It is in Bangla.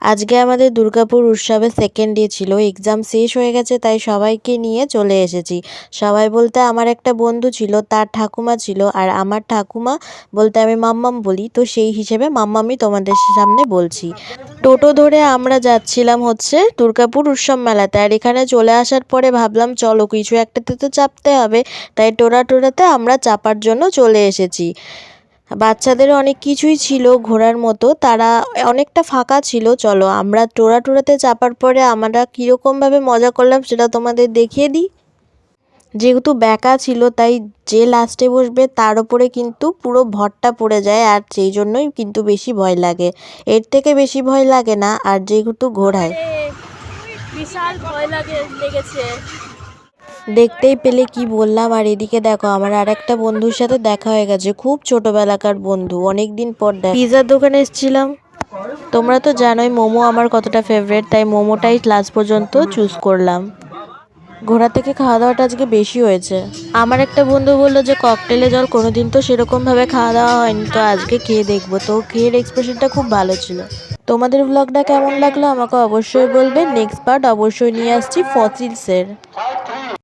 আজকে আমাদের দুর্গাপুর উৎসবে সেকেন্ড ডে ছিল। এক্সাম শেষ হয়ে গেছে, তাই সবাইকে নিয়ে চলে এসেছি। সবাই বলতে আমার একটা বন্ধু ছিল, তার ঠাকুমা ছিল, আর আমার ঠাকুমা বলতে আমি মাম্মাম বলি, তো সেই হিসেবে মাম্মামই তোমাদের সামনে বলছি। টোটো ধরে আমরা যাচ্ছিলাম হচ্ছে দুর্গাপুর উৎসব মেলাতে। আর এখানে চলে আসার পরে ভাবলাম চলো কিছু একটাতে তো চাপতে হবে, তাই টোরাতে আমরা চাপার জন্য চলে এসেছি। বাচ্চাদের অনেক কিছুই ছিল ঘোরার মতো, তারা অনেকটা ফাঁকা ছিল। চলো আমরা টোরাতে চাপার পরে আমরা কীরকমভাবে মজা করলাম সেটা তোমাদের দেখিয়ে দিই। যেহেতু ব্যাকা ছিল, তাই যে লাস্টে বসবে তার ওপরে কিন্তু পুরো ভরটা পড়ে যায়, আর সেই জন্যই কিন্তু বেশি ভয় লাগে। এর থেকে বেশি ভয় লাগে না, আর যেহেতু ঘোড়ায় বিশাল ভয় লেগেছে। দেখতেই পেলে কি বললাম। আর এদিকে দেখো আমার আর একটা বন্ধুর সাথে দেখা হয়ে গেছে, খুব ছোটবেলাকার বন্ধু, অনেক দিন পর পিৎজার দোকানে এসেছিলাম। তোমরা তো জানোই মোমো আমার কতটা ফেভারিট, তাই মোমোটাই লাস্ট পর্যন্ত চুজ করলাম। ঘোড়া থেকে খাওয়া দাওয়াটা আজকে বেশি হয়েছে। আমার একটা বন্ধু বললো যে ককটেলে জল কোনোদিন তো সেরকমভাবে খাওয়া দাওয়া হয়নি, তো আজকে খেয়ে দেখবো। তো খেয়ের এক্সপ্রেশনটা খুব ভালো ছিল। তোমাদের ব্লগটা কেমন লাগলো আমাকে অবশ্যই বলবে। নেক্সট পার্ট অবশ্যই নিয়ে আসছি ফসিলসের।